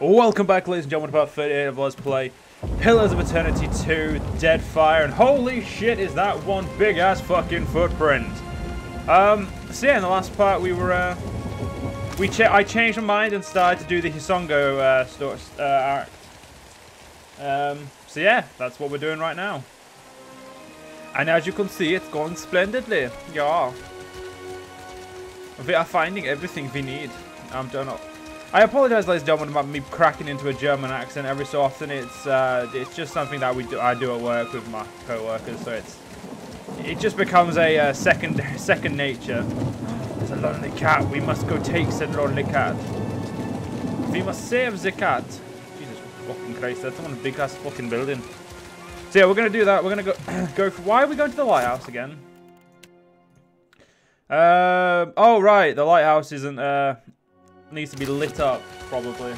Welcome back, ladies and gentlemen, to part 38 of Let's Play Pillars of Eternity 2 Deadfire, and holy shit is that one big ass fucking footprint. So yeah, in the last part we were I changed my mind and started to do the Hisongo act. So yeah, that's what we're doing right now. And as you can see, it's going splendidly. Yeah. We are finding everything we need. I'm done up. I apologize, ladies and gentlemen, about me cracking into a German accent every so often. It's just something that I do at work with my co-workers, so it just becomes a second nature. There's a lonely cat. We must go take said lonely cat. We must save the cat. Jesus fucking Christ, that's one big ass fucking building. So yeah, we're gonna do that. We're gonna go for. Why are we going to the lighthouse again? Oh right, the lighthouse isn't needs to be lit up, probably.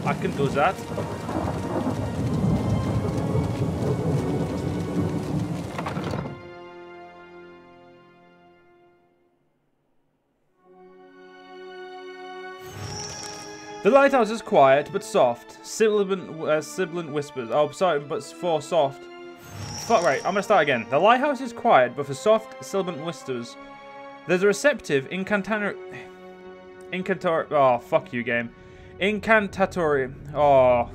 I can do that. The lighthouse is quiet but soft. Sibilant whispers. Oh, sorry, but for soft. Fuck, right, I'm gonna start again. The lighthouse is quiet, but for soft, sibilant whispers. There's a receptive oh, fuck you, game. Incantatory. Oh.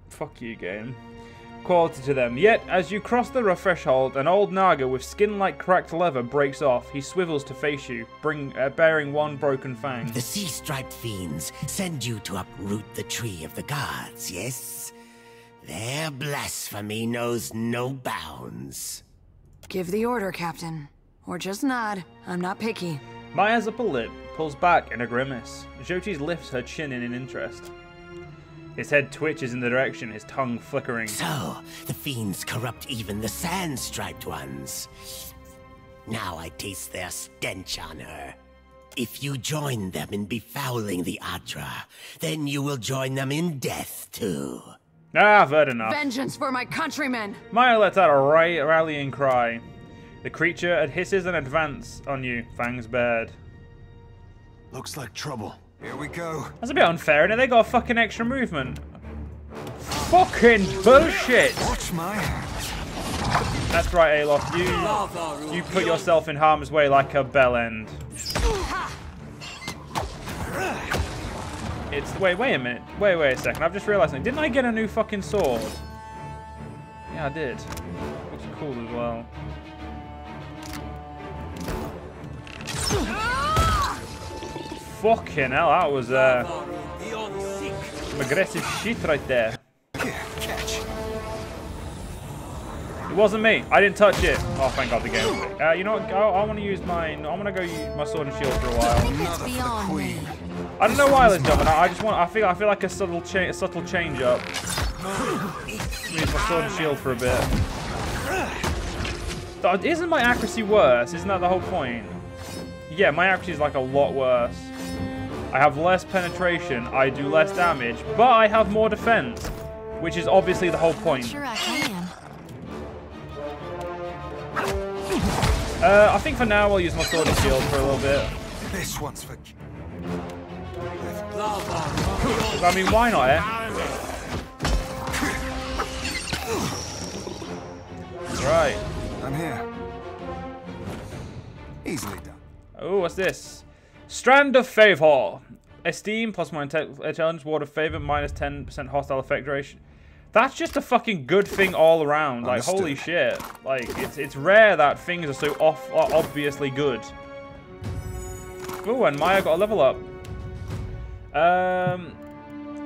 Fuck you, game. Quality to them. Yet, as you cross the rough threshold, an old Naga with skin like cracked leather breaks off. He swivels to face you, bearing one broken fang. The sea-striped fiends send you to uproot the tree of the gods, yes? Their blasphemy knows no bounds. Give the order, Captain. Or just nod. I'm not picky. Maya's upper lip pulls back in a grimace. Jyoti's lifts her chin in an interest. His head twitches in the direction, his tongue flickering. So, the fiends corrupt even the sand-striped ones. Now I taste their stench on her. If you join them in befouling the Adra, then you will join them in death too. Ah, I've heard enough. Vengeance for my countrymen! Maya lets out a rallying cry. The creature hisses and advances on you, fangs bared. Looks like trouble. Here we go. That's a bit unfair, and they got a fucking extra movement. Fucking bullshit! Watch my hands. That's right, Alof. You put yourself in harm's way like a bell end. Wait a minute. Wait a second. I've just realized something. Didn't I get a new fucking sword? Yeah, I did. Looks cool as well. Fucking hell, that was some aggressive shit right there. Catch. It wasn't me. I didn't touch it. Oh, thank God the game. You know what? I want to use mine. I'm gonna go use my sword and shield for a while. Another for the queen. I don't know why, ladies and gentlemen. I feel like a subtle change up. Use my sword and shield for a bit. Isn't my accuracy worse? Isn't that the whole point? Yeah, my accuracy is like a lot worse. I have less penetration, I do less damage, but I have more defense, which is obviously the whole point. Sure I can. I think for now I'll use my sword and shield for a little bit. This one's for. I mean, why not, eh? Right. I'm here. Easily done. Oh, what's this? Strand of Favor. Esteem plus my intelligence, ward of favor, minus 10% hostile effect duration. That's just a fucking good thing all around. Like, Understood. holy shit. Like, it's rare that things are so obviously good. Oh, and Maya got a level up.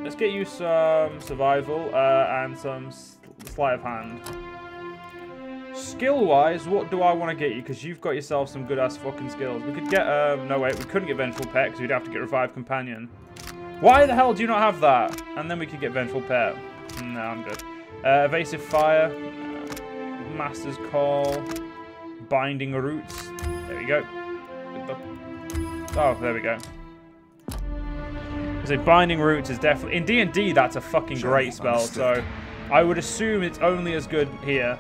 Let's get you some survival and some sleight of hand. Skill-wise, what do I want to get you? Because you've got yourself some good-ass fucking skills. We could get, no wait, we couldn't get Vengeful Pet because we'd have to get Revived Companion. Why the hell do you not have that? And then we could get Vengeful Pet. No, I'm good. Evasive Fire, Master's Call, Binding Roots. There we go. Oh, there we go. So Binding Roots is definitely... In D&D, that's a fucking great spell, so I would assume it's only as good here.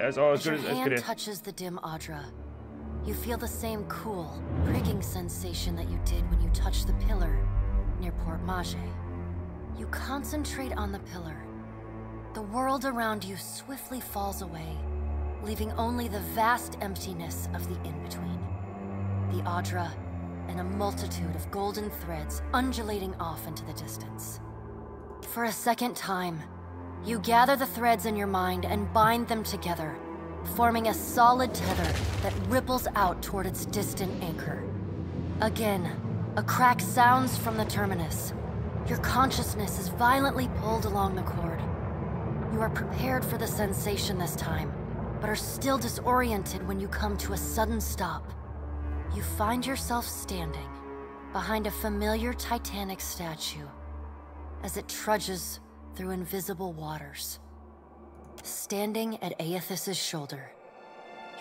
As good as your as hand good. touches the dim Audra, you feel the same cool, pricking sensation that you did when you touched the pillar near Port Mage. You concentrate on the pillar. The world around you swiftly falls away, leaving only the vast emptiness of the in-between. The Audra and a multitude of golden threads undulating off into the distance. For a second time, you gather the threads in your mind and bind them together, forming a solid tether that ripples out toward its distant anchor. Again, a crack sounds from the terminus. Your consciousness is violently pulled along the cord. You are prepared for the sensation this time, but are still disoriented when you come to a sudden stop. You find yourself standing behind a familiar Titanic statue as it trudges through invisible waters. Standing at Aethys's shoulder,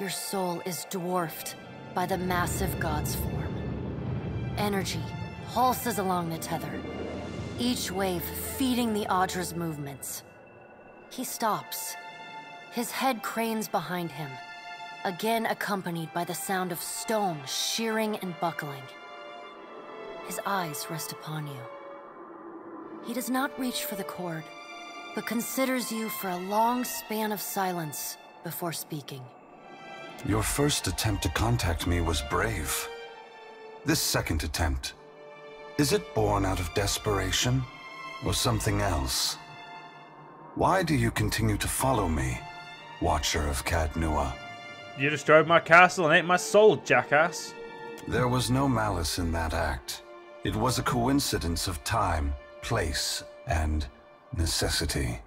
your soul is dwarfed by the massive god's form. Energy pulses along the tether, each wave feeding the Audra's movements. He stops. His head cranes behind him, again accompanied by the sound of stone shearing and buckling. His eyes rest upon you. He does not reach for the cord, but considers you for a long span of silence before speaking. Your first attempt to contact me was brave. This second attempt, is it born out of desperation or something else? Why do you continue to follow me, Watcher of Cadnua? You destroyed my castle and ate my soul, jackass. There was no malice in that act. It was a coincidence of time, place, and necessity.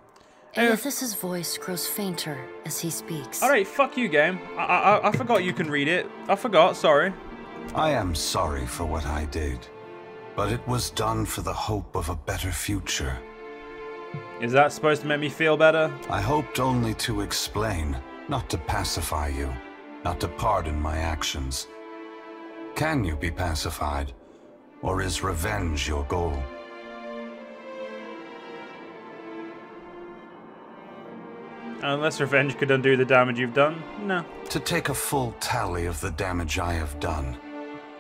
Aethys's voice grows fainter as he speaks. Alright, fuck you, game. I forgot you can read it. I forgot, sorry. I am sorry for what I did, but it was done for the hope of a better future. Is that supposed to make me feel better? I hoped only to explain, not to pacify you, not to pardon my actions. Can you be pacified, or is revenge your goal? Unless revenge could undo the damage you've done, no. To take a full tally of the damage I have done,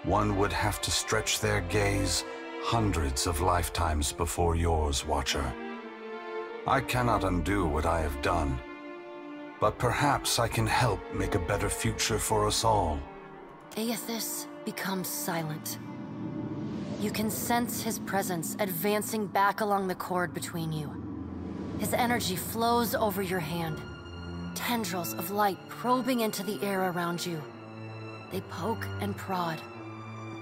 one would have to stretch their gaze hundreds of lifetimes before yours, Watcher. I cannot undo what I have done, but perhaps I can help make a better future for us all. Aethys becomes silent. You can sense his presence advancing back along the cord between you. His energy flows over your hand, tendrils of light probing into the air around you. They poke and prod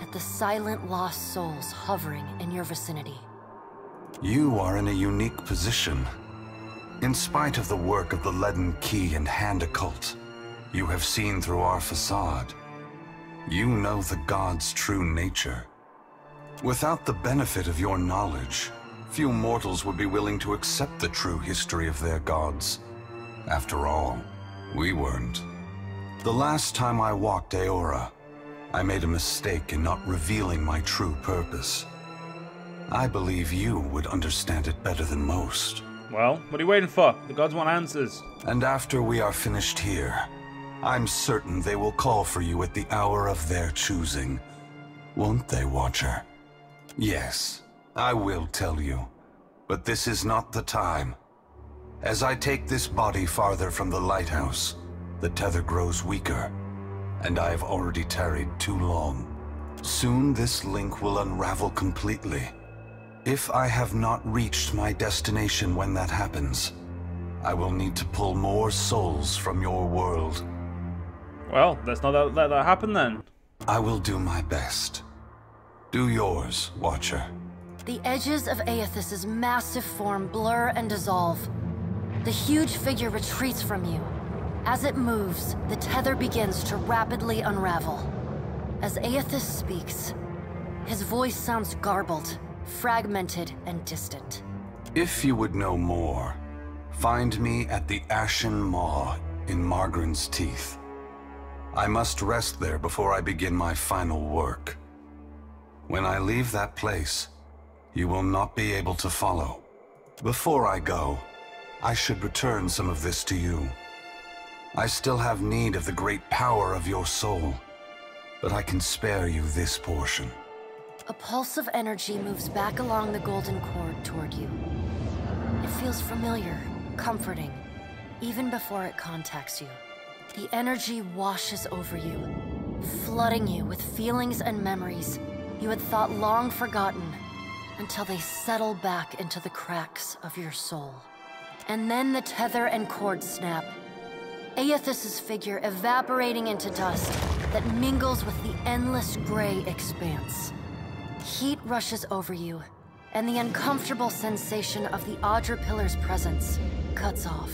at the silent lost souls hovering in your vicinity. You are in a unique position. In spite of the work of the Leaden Key and Hand Occult, you have seen through our facade. You know the gods' true nature. Without the benefit of your knowledge, few mortals would be willing to accept the true history of their gods. After all, we weren't. The last time I walked Aora, I made a mistake in not revealing my true purpose. I believe you would understand it better than most. Well, what are you waiting for? The gods want answers. And after we are finished here, I'm certain they will call for you at the hour of their choosing. Won't they, Watcher? Yes, I will tell you, but this is not the time. As I take this body farther from the lighthouse, the tether grows weaker, and I have already tarried too long. Soon this link will unravel completely. If I have not reached my destination when that happens, I will need to pull more souls from your world. Well, let's not let that happen then. I will do my best. Do yours, Watcher. The edges of Aethys's massive form blur and dissolve. The huge figure retreats from you. As it moves, the tether begins to rapidly unravel. As Aethys speaks, his voice sounds garbled, fragmented, and distant. If you would know more, find me at the Ashen Maw in Margren's Teeth. I must rest there before I begin my final work. When I leave that place, you will not be able to follow. Before I go, I should return some of this to you. I still have need of the great power of your soul, but I can spare you this portion. A pulse of energy moves back along the golden cord toward you. It feels familiar, comforting, even before it contacts you. The energy washes over you, flooding you with feelings and memories you had thought long forgotten, until they settle back into the cracks of your soul. And then the tether and cord snap, Aethys's figure evaporating into dust that mingles with the endless gray expanse. Heat rushes over you, and the uncomfortable sensation of the Audra Pillar's presence cuts off.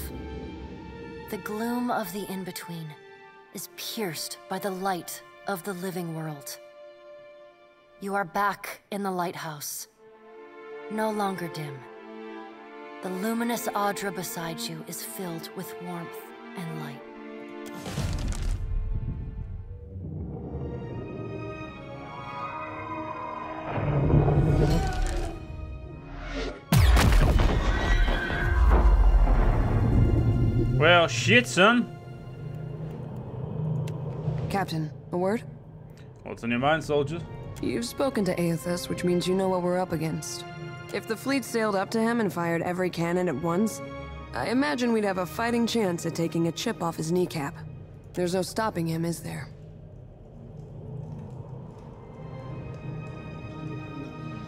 The gloom of the in-between is pierced by the light of the living world. You are back in the lighthouse, no longer dim. The luminous Audra beside you is filled with warmth and light. Well, shit, son. Captain, a word? What's on your mind, soldier? You've spoken to Aethys, which means you know what we're up against. If the fleet sailed up to him and fired every cannon at once, I imagine we'd have a fighting chance at taking a chip off his kneecap. There's no stopping him, is there?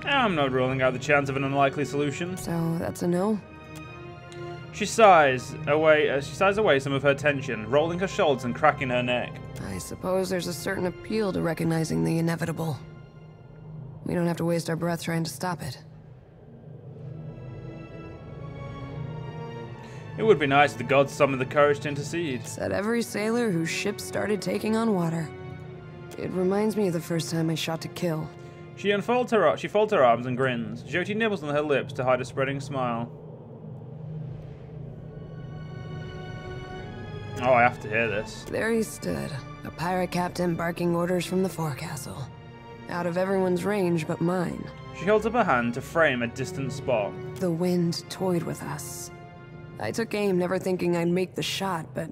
I'm not ruling out the chance of an unlikely solution. So, that's a no? She sighs away some of her tension, rolling her shoulders and cracking her neck. I suppose there's a certain appeal to recognizing the inevitable. We don't have to waste our breath trying to stop it. It would be nice if the gods summoned the courage to intercede. Said every sailor whose ship started taking on water. It reminds me of the first time I shot to kill. She folds her arms and grins. Jyoti nibbles on her lips to hide a spreading smile. Oh, I have to hear this. There he stood, a pirate captain barking orders from the forecastle. Out of everyone's range but mine. She holds up her hand to frame a distant spot. The wind toyed with us. I took aim, never thinking I'd make the shot, but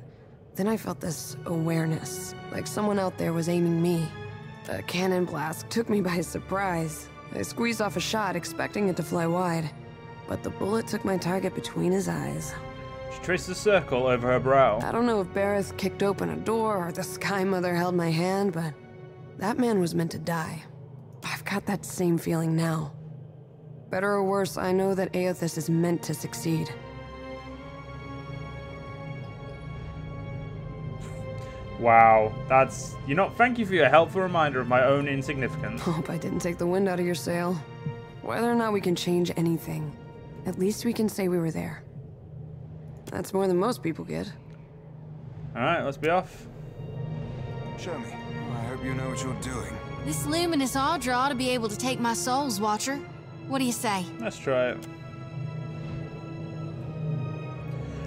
then I felt this awareness, like someone out there was aiming me. A cannon blast took me by surprise. I squeezed off a shot, expecting it to fly wide, but the bullet took my target between his eyes. She traces a circle over her brow. I don't know if Bareth kicked open a door or the Sky Mother held my hand, but that man was meant to die. I've got that same feeling now. Better or worse, I know that Aethys is meant to succeed. Wow, that's... Thank you for your helpful reminder of my own insignificance. Hope I didn't take the wind out of your sail. Whether or not we can change anything, at least we can say we were there. That's more than most people get. Alright, let's be off. Show me. I hope you know what you're doing. This luminous Audra ought to be able to take my souls, Watcher. What do you say? Let's try it.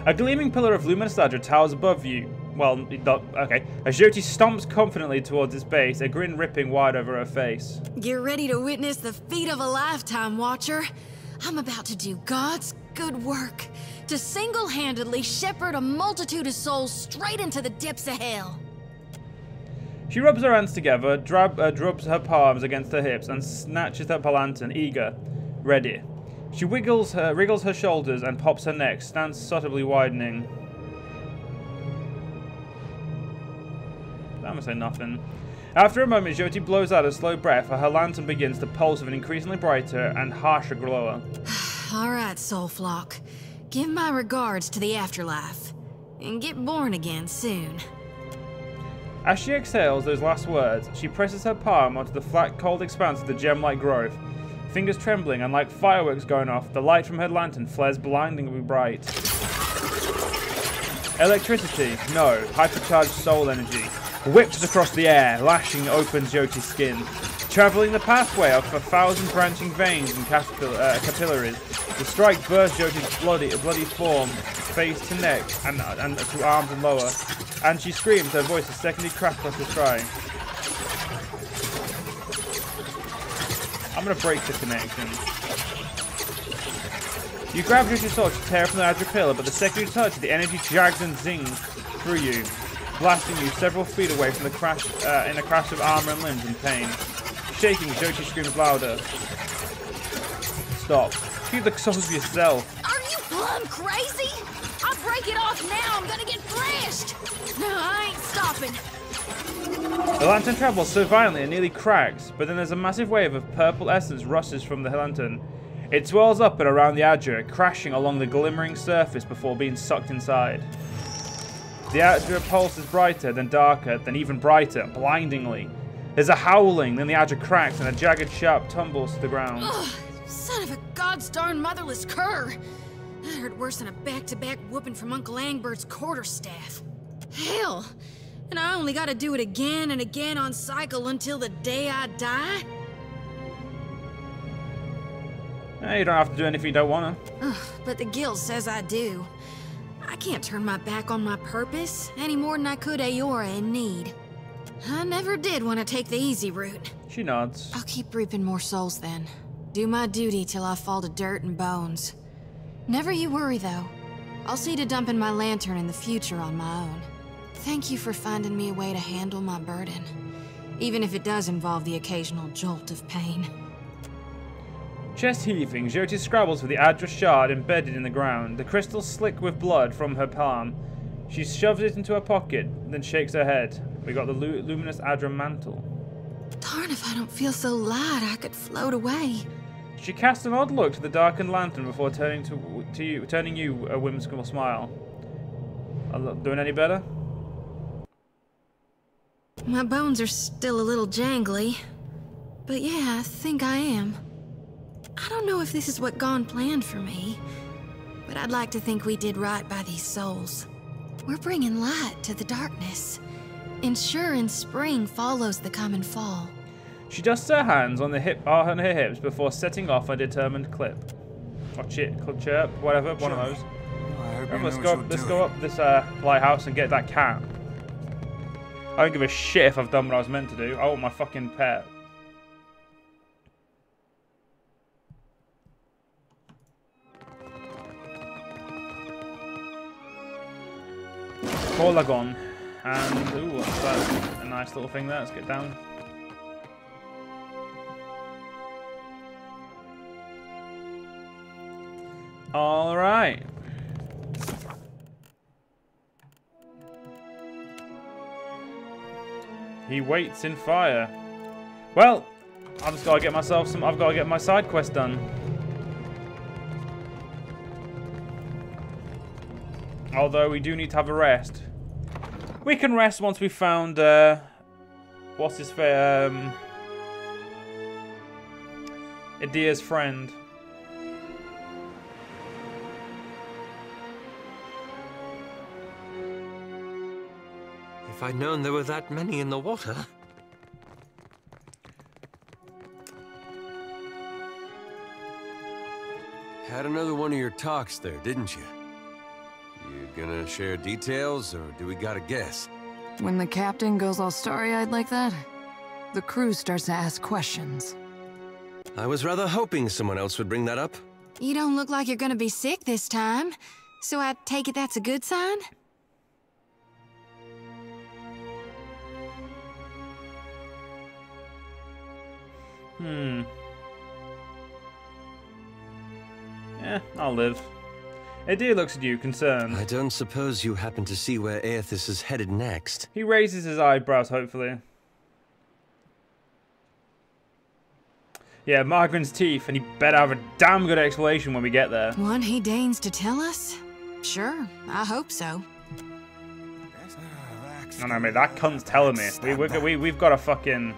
A gleaming pillar of luminous Audra towers above you. Well, okay. As Jyoti stomps confidently towards its base, a grin ripping wide over her face. Get ready to witness the feat of a lifetime, Watcher. I'm about to do God's good work. To single-handedly shepherd a multitude of souls straight into the depths of hell. She rubs her hands together, drubs her palms against her hips, and snatches up her lantern, eager, ready. She wriggles her shoulders and pops her neck, stance subtly widening. I'm gonna say nothing. After a moment, Jyoti blows out a slow breath, and her lantern begins to pulse with an increasingly brighter and harsher glower. All right, soul flock. Give my regards to the afterlife. And get born again soon. As she exhales those last words, she presses her palm onto the flat, cold expanse of the gem-like growth. Fingers trembling, and like fireworks going off, the light from her lantern flares blindingly bright. Electricity, no, hypercharged soul energy, whips across the air, lashing open Jyoti's skin, traveling the pathway of 1,000 branching veins and capillaries. The strike bursts Jyoti's bloody form, face to neck, and to arms and lower, and she screams, her voice a secondary crack across the sky. I'm gonna break the connection. You grab Jyoti's sword to tear from the Audra pillar, but the second you touch it, the energy jags and zings, through you, blasting you several feet away from the crash in a crash of armor and limbs in pain. Shaking, Jochi screams louder. Stop. Keep the sauce yourself. Are you plumb crazy? I'll break it off now. I'm gonna get thrashed. No, I ain't stopping. The lantern travels so violently it nearly cracks, but then there's a massive wave of purple essence rushes from the lantern. It swirls up and around the Adra, crashing along the glimmering surface before being sucked inside. The Adra pulse is brighter, then darker, then even brighter, blindingly. There's a howling, then the Adra cracks and a jagged sharp tumbles to the ground. Ugh, son of a god's darn motherless cur. That hurt worse than a back-to-back whooping from Uncle Angbert's quarterstaff. Hell, and I only gotta do it again and again on cycle until the day I die? You don't have to do anything you don't want to. Ugh, but the guild says I do. I can't turn my back on my purpose any more than I could Aora in need. I never did want to take the easy route. She nods. I'll keep reaping more souls then. Do my duty till I fall to dirt and bones. Never you worry though. I'll see to dumping my lantern in the future on my own. Thank you for finding me a way to handle my burden, even if it does involve the occasional jolt of pain. Chest heaving, Jyoti scrabbles for the Adra shard embedded in the ground, the crystal slick with blood from her palm. She shoves it into her pocket, then shakes her head. We got the luminous Adra mantle. Darn if I don't feel so light I could float away. She casts an odd look to the darkened lantern before turning you a whimsical smile. Doing any better? My bones are still a little jangly, but yeah, I think I am. I don't know if this is what Gon planned for me, but I'd like to think we did right by these souls. We're bringing light to the darkness, ensuring spring follows the coming fall. She dusts her hands on her hips before setting off a determined clip. Or chirp, whatever, one of those. Let's go up this lighthouse and get that cat. I don't give a shit if I've done what I was meant to do. I want my fucking pet. Lagon. And, ooh, what's that? A nice little thing there. Let's get down. Alright. He waits in fire. Well, I've just got to get myself some. I've got to get my side quest done. Although we do need to have a rest. We can rest once we've found what's his face? Adia's friend. If I'd known there were that many in the water. Had another one of your talks there, didn't you? You gonna share details, or do we gotta guess? When the captain goes all starry-eyed like that, the crew starts to ask questions. I was rather hoping someone else would bring that up. You don't look like you're gonna be sick this time, so I take it that's a good sign? Yeah, I'll live. Adia looks at you, concerned. I don't suppose you happen to see where Aethys is headed next. He raises his eyebrows, hopefully. Yeah, Margaren's teeth, and he better have a damn good explanation when we get there. One he deigns to tell us? Sure, I hope so. No, mate, that cunt's telling me. We've got a fucking...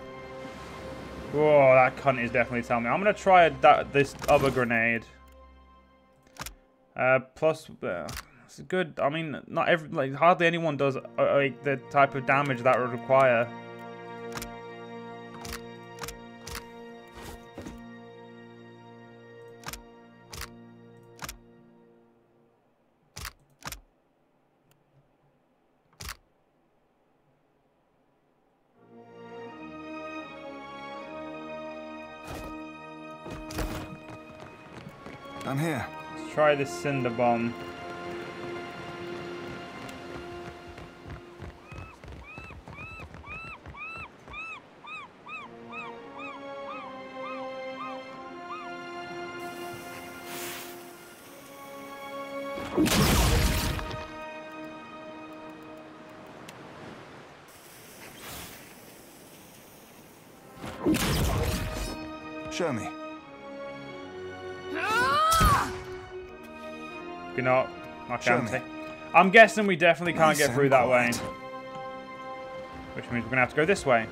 Whoa, that cunt is definitely telling me. I'm gonna try this other grenade. Plus, it's good. I mean, not every, hardly anyone does the type of damage that would require. I'm here. Let's try this cinder bomb. Show me. You know, I can't. I'm guessing we definitely can't get through that way. Which means we're going to have to go this way.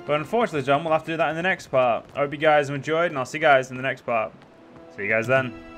But unfortunately, John, we'll have to do that in the next part. I hope you guys have enjoyed, and I'll see you guys in the next part. See you guys then.